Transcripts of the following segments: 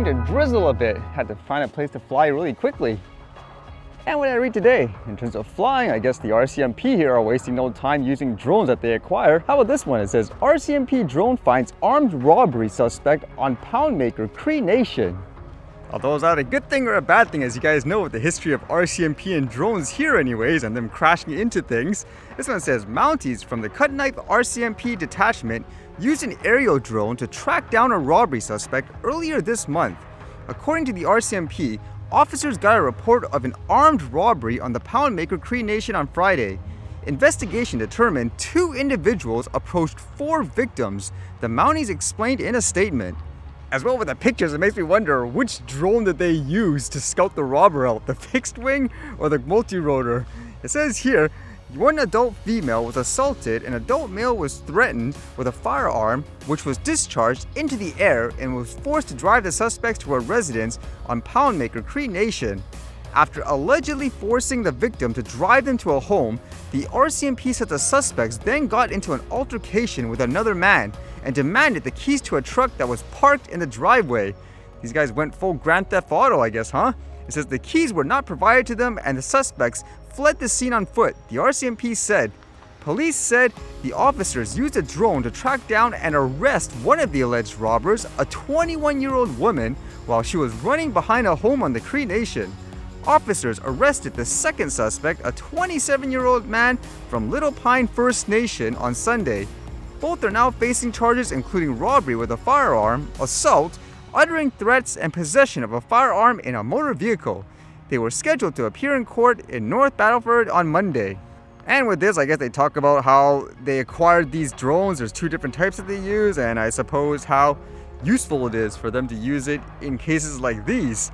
starting to drizzle a bit. Had to find a place to fly really quickly. And what did I read today? In terms of flying, I guess the RCMP here are wasting no time using drones that they acquire. How about this one? It says, RCMP drone finds armed robbery suspect on pound maker Cree Nation. Although is that a good thing or a bad thing? As you guys know, with the history of RCMP and drones here anyways, and them crashing into things. This one says, Mounties from the Knife RCMP detachment used an aerial drone to track down a robbery suspect earlier this month. According to the RCMP, officers got a report of an armed robbery on the pound maker Cree Nation on Friday. Investigation determined 2 individuals approached 4 victims, the Mounties explained in a statement. As well with the pictures, it makes me wonder which drone did they use to scout the robber out, the fixed wing or the multi-rotor? It says here, one adult female was assaulted, an adult male was threatened with a firearm which was discharged into the air and was forced to drive the suspects to a residence on Poundmaker Cree Nation. After allegedly forcing the victim to drive them to a home, the RCMP said the suspects then got into an altercation with another man and demanded the keys to a truck that was parked in the driveway. These guys went full Grand Theft Auto, I guess, huh? It says the keys were not provided to them and the suspects fled the scene on foot, the RCMP said. Police said the officers used a drone to track down and arrest one of the alleged robbers, a 21-year-old woman, while she was running behind a home on the Cree Nation. Officers arrested the second suspect, a 27-year-old man from Little Pine First Nation, on Sunday. Both are now facing charges including robbery with a firearm, assault, uttering threats, and possession of a firearm in a motor vehicle. They were scheduled to appear in court in North Battleford on Monday. And with this, I guess they talk about how they acquired these drones. There's 2 different types that they use, and I suppose how useful it is for them to use it in cases like these.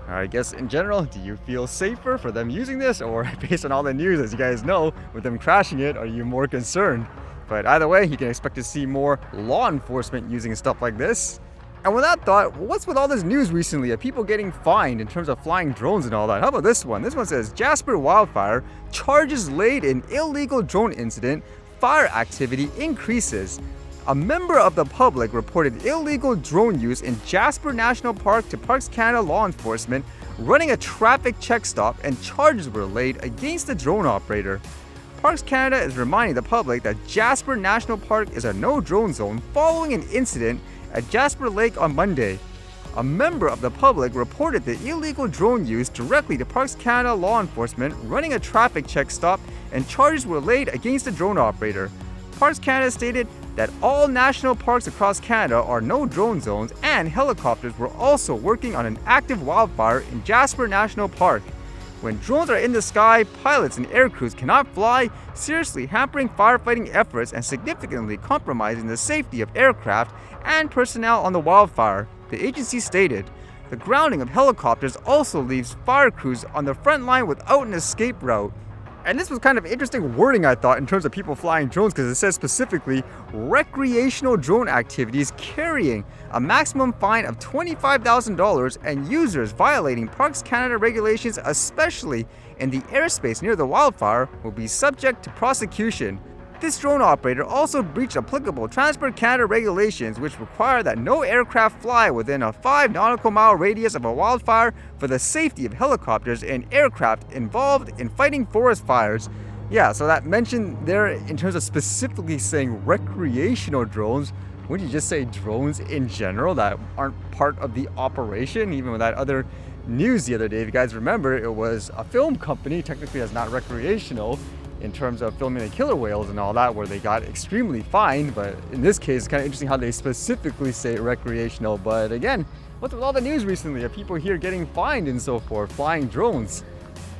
I guess in general, do you feel safer for them using this? Or based on all the news, as you guys know, with them crashing it, are you more concerned? But either way, you can expect to see more law enforcement using stuff like this. And with that thought, what's with all this news recently of people getting fined in terms of flying drones and all that? How about this one? This one says, Jasper wildfire, charges laid in illegal drone incident, fire activity increases. A member of the public reported illegal drone use in Jasper National Park to Parks Canada law enforcement, running a traffic check stop, and charges were laid against the drone operator. Parks Canada is reminding the public that Jasper National Park is a no-drone zone following an incident at Jasper Lake on Monday. A member of the public reported the illegal drone use directly to Parks Canada law enforcement, running a traffic check stop, and charges were laid against the drone operator. Parks Canada stated that all national parks across Canada are no-drone zones, and helicopters were also working on an active wildfire in Jasper National Park. When drones are in the sky, pilots and air crews cannot fly, seriously hampering firefighting efforts and significantly compromising the safety of aircraft and personnel on the wildfire, the agency stated. The grounding of helicopters also leaves fire crews on the front line without an escape route. And this was kind of interesting wording, I thought, in terms of people flying drones, because it says specifically recreational drone activities carrying a maximum fine of $25,000 and users violating Parks Canada regulations, especially in the airspace near the wildfire, will be subject to prosecution. This drone operator also breached applicable Transport Canada regulations, which require that no aircraft fly within a 5 nautical mile radius of a wildfire for the safety of helicopters and aircraft involved in fighting forest fires. Yeah, so that mentioned there in terms of specifically saying recreational drones, wouldn't you just say drones in general that aren't part of the operation? Even with that other news the other day, if you guys remember, it was a film company, technically that's not recreational, in terms of filming the killer whales and all that, where they got extremely fined. But in this case, it's kind of interesting how they specifically say recreational. But again, what's with all the news recently of people here getting fined and so forth, flying drones?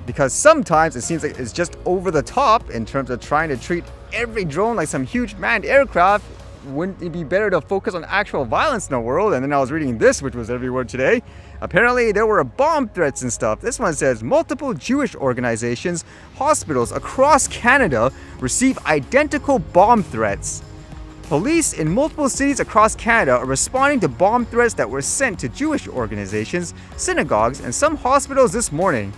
Because sometimes it seems like it's just over the top in terms of trying to treat every drone like some huge manned aircraft. Wouldn't it be better to focus on actual violence in the world? And then I was reading this, which was everywhere today. Apparently there were bomb threats and stuff. This one says multiple Jewish organizations, hospitals across Canada receive identical bomb threats. Police in multiple cities across Canada are responding to bomb threats that were sent to Jewish organizations, synagogues, and some hospitals this morning.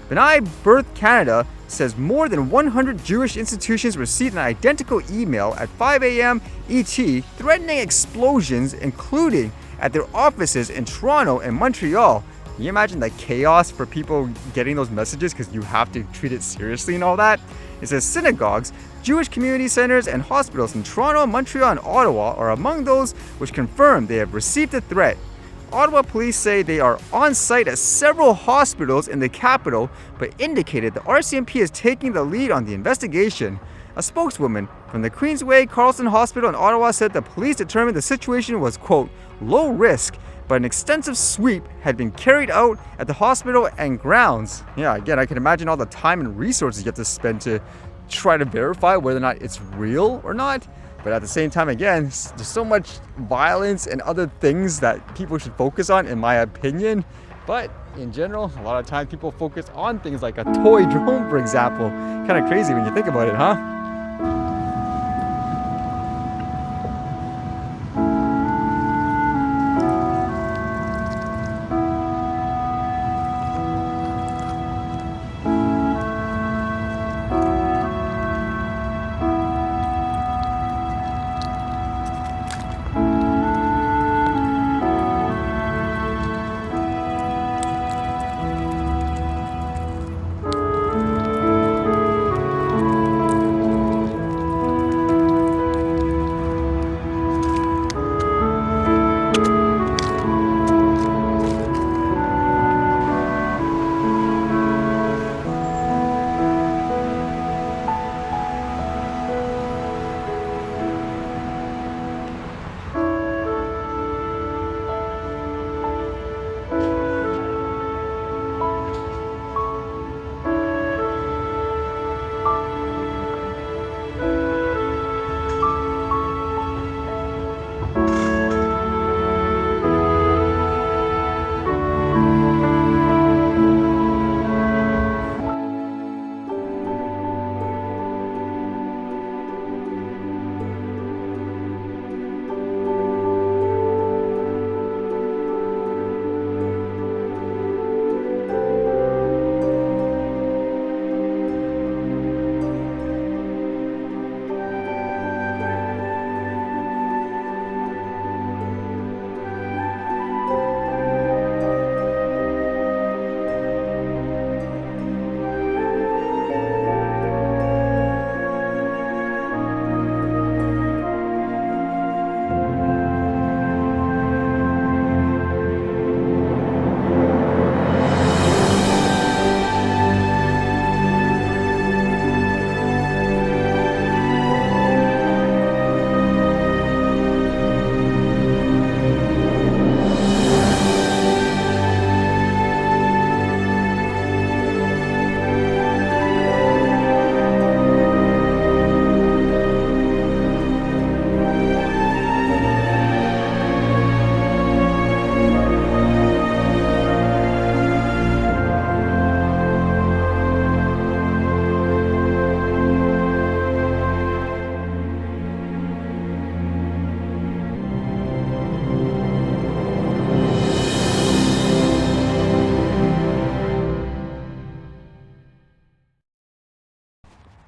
B'nai B'rith Canada says more than 100 Jewish institutions received an identical email at 5 a.m. ET threatening explosions, including at their offices in Toronto and Montreal. Can you imagine the chaos for people getting those messages because you have to treat it seriously and all that? It says synagogues, Jewish community centers, and hospitals in Toronto, Montreal, and Ottawa are among those which confirm they have received a threat. Ottawa police say they are on site at several hospitals in the capital, but indicated the RCMP is taking the lead on the investigation. A spokeswoman from the Queensway Carlson Hospital in Ottawa said the police determined the situation was, quote, low risk, but an extensive sweep had been carried out at the hospital and grounds. Yeah, again, I can imagine all the time and resources you have to spend to try to verify whether or not it's real or not. But at the same time, again, there's so much violence and other things that people should focus on, in my opinion. But in general, a lot of times people focus on things like a toy drone, for example. Kind of crazy when you think about it, huh?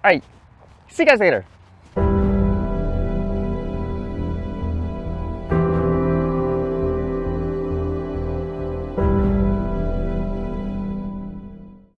All right, see you guys later.